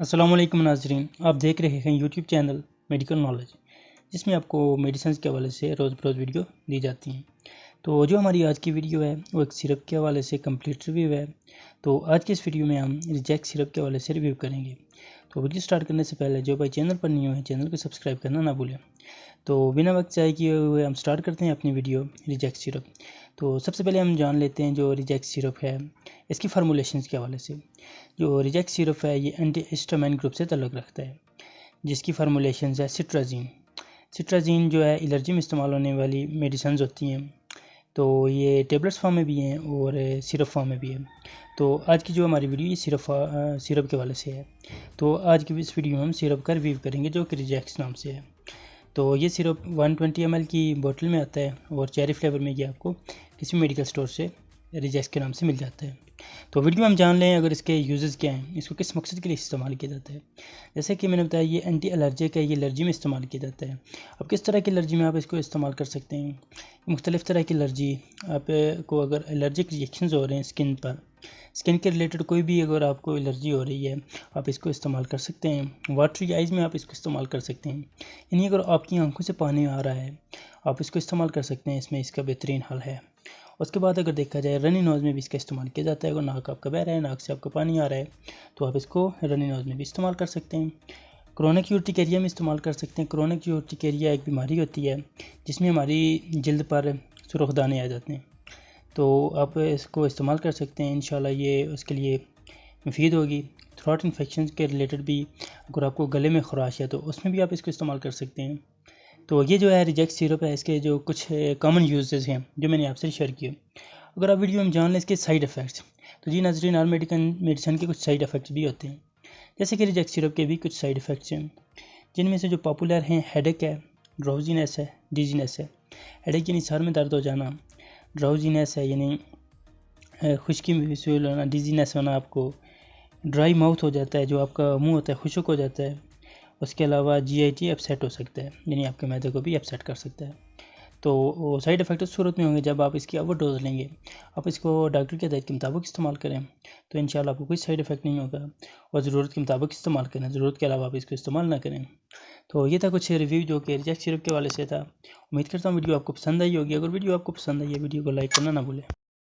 अस्सलाम वालेकुम नाज़रीन, आप देख रहे हैं यूट्यूब चैनल मेडिकल नॉलेज, जिसमें आपको मेडिसिन के हवाले से रोज़ बरोज़ वीडियो दी जाती हैं। तो जो हमारी आज की वीडियो है वो एक सिरप के हवाले से कंप्लीट रिव्यू है। तो आज की इस वीडियो में हम रिजैक्ट सिरप के हवाले से रिव्यू करेंगे। तो वीडियो स्टार्ट करने से पहले जो भाई चैनल पर नहीं हुए हैं चैनल को सब्सक्राइब करना ना भूलें। तो बिना वक्त ज़ाय किए हुए हम स्टार्ट करते हैं अपनी वीडियो रिजैक्ट सिरप। तो सबसे पहले हम जान लेते हैं जो रिजैक्ट सिरप है इसकी फार्मूलेशंस के हवाले से। जो रिजैक्ट सिरप है ये एंटी हिस्टामाइन ग्रुप से ताल्लुक़ रखता है, जिसकी फार्मूलेशंस है सिट्राजीन। सिट्राजीन जो है एलर्जी में इस्तेमाल होने वाली मेडिसिन होती हैं, तो ये टेबलेट्स फॉर्म में भी हैं और सिरप फॉर्म में भी है। तो आज की जो हमारी वीडियो ये सिरप के वाले से है। तो आज की इस वीडियो में हम सिरप का रिव्यू करेंगे जो कि रिजैक्स नाम से है। तो ये सिरप 120 ml की बोतल में आता है और चेरी फ्लेवर में ये आपको किसी मेडिकल स्टोर से रिजैक्स के नाम से मिल जाता है। तो वीडियो में हम जान लें अगर इसके यूजेस क्या हैं, इसको किस मकसद के लिए इस्तेमाल किया जाता है। जैसे कि मैंने बताया ये एंटी एलर्जिक है, ये एलर्जी में इस्तेमाल किया जाता है। अब किस तरह की एलर्जी में आप इसको इस्तेमाल कर सकते हैं, मुख्तलिफ़ तरह की एलर्जी आपको अगर एलर्जिक रिएक्शंस हो रहे हैं स्किन के रिलेटेड कोई भी अगर आपको एलर्जी हो रही है आप इसको इस्तेमाल कर सकते हैं। वाटरी आइज़ में आप इसको इस्तेमाल कर सकते हैं, यानी अगर आपकी आंखों से पानी आ रहा है आप इसको इस्तेमाल कर सकते हैं, इसमें इसका बेहतरीन हल है। उसके बाद अगर देखा जाए रनी नोज़ में भी इसका इस्तेमाल किया जाता है। अगर नाक आपका बह रहा है, नाक से आपका पानी आ रहा है तो आप इसको रनी नोज़ में भी इस्तेमाल कर सकते हैं। क्रोनिक यूर्टिकेरिया में इस्तेमाल कर सकते हैं। क्रोनिक यूर्टिकेरिया एक बीमारी होती है जिसमें हमारी जल्द पर सुर्ख दाने आ जाते हैं, तो आप इसको इस्तेमाल कर सकते हैं। इंशाल्लाह ये उसके लिए मुफीद होगी। थ्रोट इन्फेक्शन के रिलेटेड भी अगर आपको गले में खराश है तो उसमें भी आप इसको इस्तेमाल कर सकते हैं। तो ये जो है रिजैक्ट सिरप है, इसके जो कुछ कॉमन यूजेस हैं जो मैंने आपसे शेयर किए। अगर आप वीडियो में जान लें इसके साइड इफ़ेक्ट्स, तो जी नाज़रीन हर मेडिसिन के कुछ साइड इफ़ेक्ट्स भी होते हैं। जैसे कि रिजैक्ट सिरप के भी कुछ साइड इफ़ेक्ट्स हैं, जिनमें से जो पॉपुलर हैं हेडेक है, ड्राउजीनेस है, डिजीनेस है। हेडेक यानी सर में दर्द हो जाना, ड्राउजीनेस है यानी खुश्की महसूस होना, डिजीनेस होना, आपको ड्राई माउथ हो जाता है, जो आपका मुंह होता है खुश्क हो जाता है। उसके अलावा जीआईटी अपसेट हो सकता है, यानी आपके मैदे को भी अपसेट कर सकता है। तो साइड इफ़ेक्ट उस सूरत में होंगे जब आप इसकी ओवर डोज लेंगे। आप इसको डॉक्टर के हिदायत के मुताबिक इस्तेमाल करें तो इंशाल्लाह आपको कोई साइड इफ़ेक्ट नहीं होगा, और ज़रूरत के मुताबिक इस्तेमाल करें, ज़रूरत के अलावा आप इसको इस्तेमाल ना करें। तो ये था कुछ रिव्यू जो कि रिजैक्ट सिरप के वाले से था। उम्मीद करता हूँ वीडियो आपको पसंद आई होगी। अगर वीडियो आपको पसंद आई है वीडियो को लाइक करना ना भूलें।